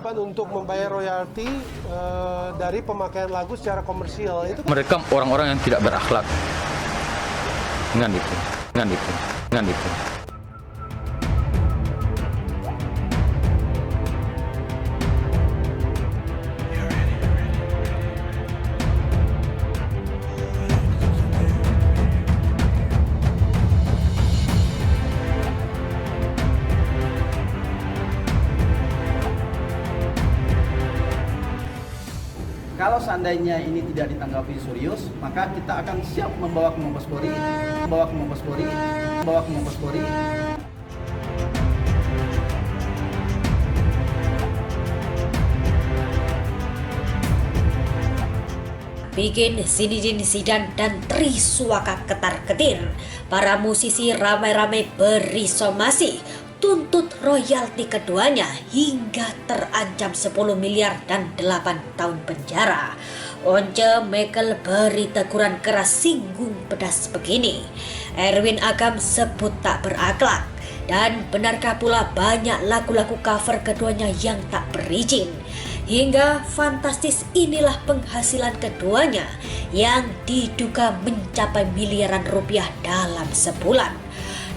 kewajiban untuk membayar royalti dari pemakaian lagu secara komersial. Itu mereka orang-orang yang tidak berakhlak. Dengan itu. Kalau seandainya ini tidak ditanggapi serius, maka kita akan siap membawa ke Mabes Polri. Bikin Zinedine Zidane dan Triswaka ketar-ketir. Para musisi ramai-ramai berisomasi, tuntut royalti keduanya hingga terancam 10 miliar dan 8 tahun penjara. Once Michael beri teguran keras singgung pedas begini. Erwin Agam sebut tak berakhlak. Dan benarkah pula banyak lagu-lagu cover keduanya yang tak berizin? Hingga fantastis inilah penghasilan keduanya yang diduga mencapai miliaran rupiah dalam sebulan.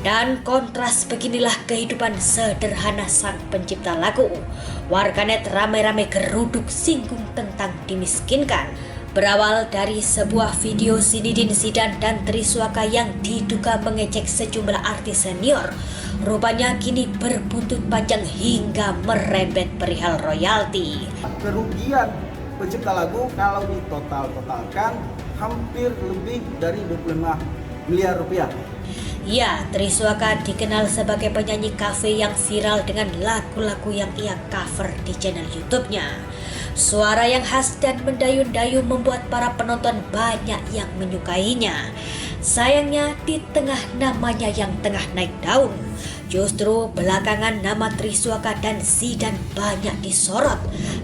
Dan kontras beginilah kehidupan sederhana sang pencipta lagu. Warganet ramai-ramai geruduk singgung tentang dimiskinkan. Berawal dari sebuah video Zinedine Zidane dan Triswaka yang diduga mengejek sejumlah artis senior, rupanya kini berbuntut panjang hingga merembet perihal royalti. Kerugian pencipta lagu kalau ditotalkan hampir lebih dari 25 miliar rupiah. Ya, Triswaka dikenal sebagai penyanyi kafe yang viral dengan lagu-lagu yang ia cover di channel YouTube-nya. Suara yang khas dan mendayu-dayu membuat para penonton banyak yang menyukainya. Sayangnya di tengah namanya yang tengah naik daun, justru belakangan nama Triswaka dan Zidane banyak disorot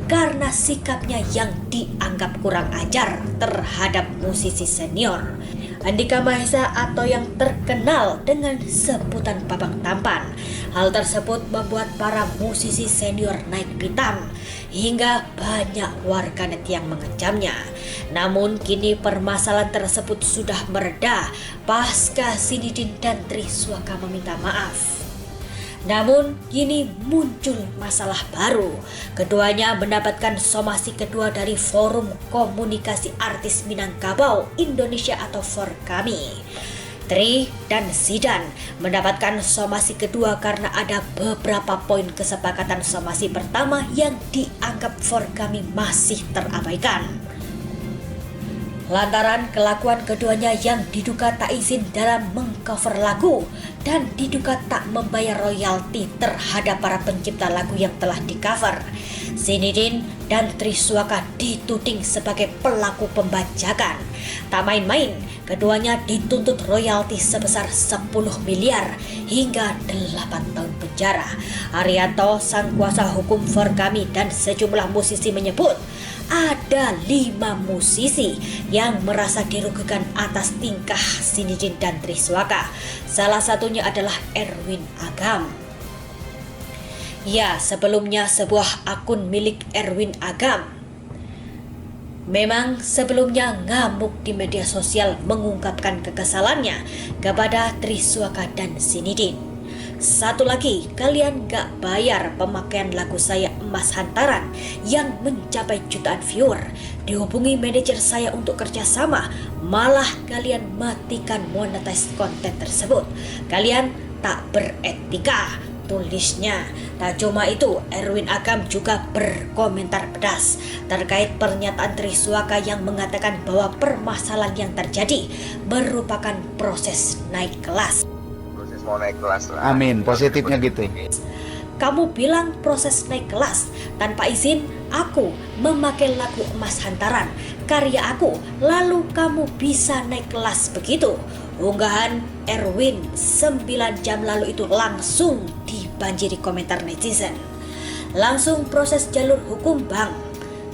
karena sikapnya yang dianggap kurang ajar terhadap musisi senior. Andika Mahesa atau yang terkenal dengan sebutan Babang Tampan. Hal tersebut membuat para musisi senior naik pitam hingga banyak warganet yang mengecamnya. Namun kini permasalahan tersebut sudah mereda pasca Zinedine dan Triswaka meminta maaf. Namun kini muncul masalah baru. Keduanya mendapatkan somasi kedua dari Forum Komunikasi Artis Minangkabau Indonesia atau Forkami. Tri dan Zidane mendapatkan somasi kedua karena ada beberapa poin kesepakatan somasi pertama yang dianggap Forkami masih terabaikan. Lantaran kelakuan keduanya yang diduga tak izin dalam mengcover lagu dan diduga tak membayar royalti terhadap para pencipta lagu yang telah di-cover. Zinedine dan Triswaka dituding sebagai pelaku pembajakan. Tak main-main, keduanya dituntut royalti sebesar 10 miliar hingga 8 tahun penjara. Arianto, sang kuasa hukum Forkami dan sejumlah musisi menyebut ada 5 musisi yang merasa dirugikan atas tingkah Zinedine dan Triswaka. Salah satunya adalah Erwin Agam. Ya, sebelumnya sebuah akun milik Erwin Agam memang sebelumnya ngamuk di media sosial mengungkapkan kekesalannya kepada Triswaka dan Zinedine. Satu lagi, kalian gak bayar pemakaian lagu saya Emas Hantaran yang mencapai jutaan viewer. Dihubungi manajer saya untuk kerjasama, malah kalian matikan monetize konten tersebut. Kalian tak beretika, tulisnya. Tak cuma itu, Erwin Agam juga berkomentar pedas terkait pernyataan Triswaka yang mengatakan bahwa permasalahan yang terjadi merupakan proses naik kelas. Mau naik kelas lah. Amin, positifnya gitu. Kamu bilang proses naik kelas, tanpa izin aku memakai lagu Emas Hantaran, karya aku, lalu kamu bisa naik kelas begitu. Unggahan Erwin 9 jam lalu itu langsung dibanjiri komentar netizen. Langsung proses jalur hukum bang,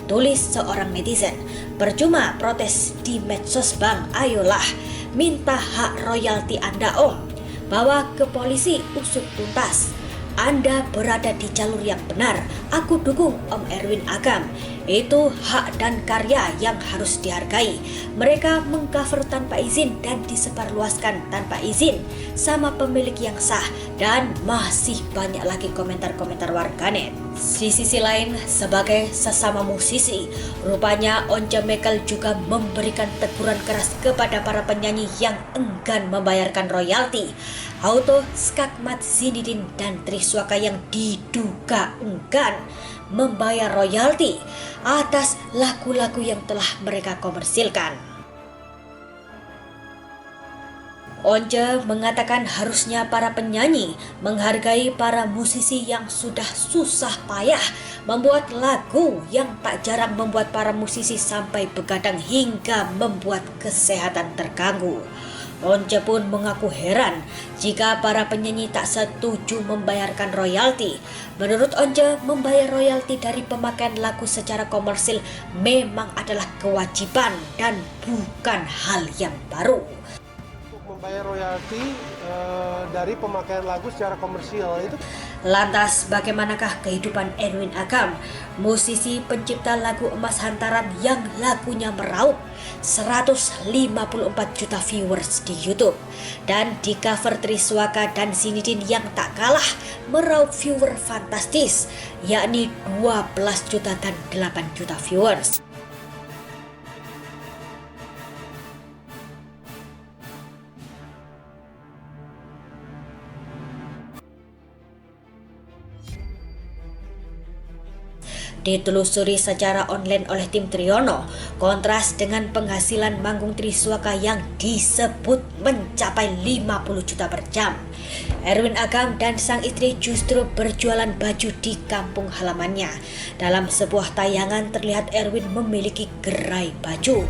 tulis seorang netizen. Percuma protes di medsos bang, ayolah minta hak royalti Anda om. Bawa ke polisi, usut tuntas. Anda berada di jalur yang benar. Aku dukung Om Erwin Agam. Itu hak dan karya yang harus dihargai. Mereka mengcover tanpa izin dan disebarluaskan tanpa izin sama pemilik yang sah, dan masih banyak lagi komentar-komentar warganet. Di sisi lain, sebagai sesama musisi, rupanya Once Mekel juga memberikan teguran keras kepada para penyanyi yang enggan membayarkan royalti. Auto, Skakmat, Zinedine, dan Triswaka yang diduga enggan membayar royalti atas lagu-lagu yang telah mereka komersilkan. Once mengatakan harusnya para penyanyi menghargai para musisi yang sudah susah payah membuat lagu yang tak jarang membuat para musisi sampai begadang hingga membuat kesehatan terganggu. Once pun mengaku heran jika para penyanyi tak setuju membayarkan royalti. Menurut Once, membayar royalti dari pemakaian lagu secara komersil memang adalah kewajiban dan bukan hal yang baru. Membayar royalti dari pemakaian lagu secara komersial itu. Lantas bagaimanakah kehidupan Erwin Agam, musisi pencipta lagu emas hantaran yang lagunya meraup 154 juta viewers di YouTube, dan di cover Triswaka dan Zinedine yang tak kalah meraup viewer fantastis, yakni 12 juta dan 8 juta viewers. Ditelusuri secara online oleh tim Triono, kontras dengan penghasilan manggung Triswaka yang disebut mencapai 50 juta per jam. Erwin Agam dan sang istri justru berjualan baju di kampung halamannya. Dalam sebuah tayangan terlihat Erwin memiliki gerai baju.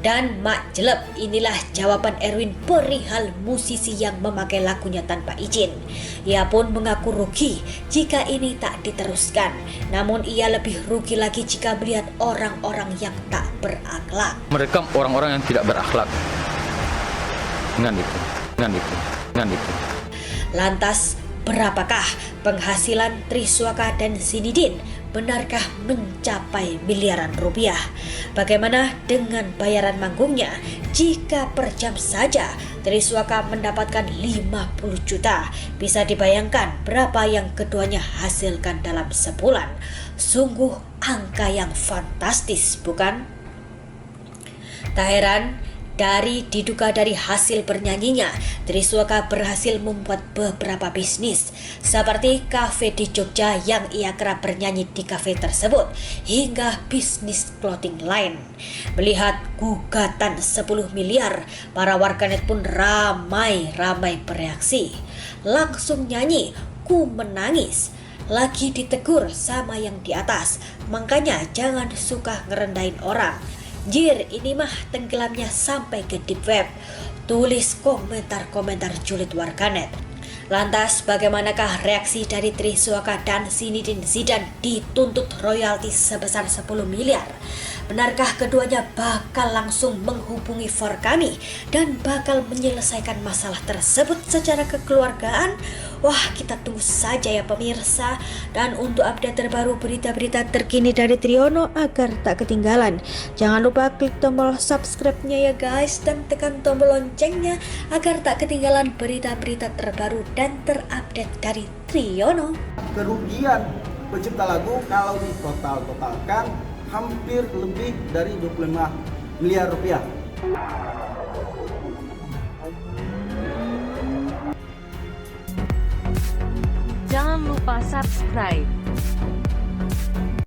Dan mak jelep, inilah jawaban Erwin perihal musisi yang memakai lagunya tanpa izin. Ia pun mengaku rugi jika ini tak diteruskan. Namun ia lebih rugi lagi jika melihat orang-orang yang tak berakhlak. Mereka orang-orang yang tidak berakhlak. Dengan itu. Lantas, berapakah penghasilan Triswaka dan Zinedine? Benarkah mencapai miliaran rupiah? Bagaimana dengan bayaran manggungnya? Jika per jam saja Triswaka mendapatkan 50 juta, bisa dibayangkan berapa yang keduanya hasilkan dalam sebulan. Sungguh angka yang fantastis, bukan? Tak heran, diduga dari hasil bernyanyinya, Triswaka berhasil membuat beberapa bisnis, seperti kafe di Jogja yang ia kerap bernyanyi di kafe tersebut, hingga bisnis clothing line. Melihat gugatan 10 miliar, para warganet pun ramai bereaksi. Langsung nyanyi, "Ku menangis." Lagi ditegur sama yang di atas, makanya jangan suka ngerendahin orang. Jir, ini mah tenggelamnya sampai ke deep web, tulis komentar-komentar julid warganet. Lantas bagaimanakah reaksi dari Triswaka dan Zinedine Zidane dituntut royalti sebesar 10 miliar? Benarkah keduanya bakal langsung menghubungi for kami dan bakal menyelesaikan masalah tersebut secara kekeluargaan? Wah, kita tunggu saja ya pemirsa. Dan untuk update terbaru berita-berita terkini dari Triono agar tak ketinggalan, jangan lupa klik tombol subscribe-nya ya guys, dan tekan tombol loncengnya agar tak ketinggalan berita-berita terbaru dan terupdate dari Triono. Kerugian pencipta lagu kalau ditotalkan hampir lebih dari 25 miliar rupiah. Jangan lupa subscribe.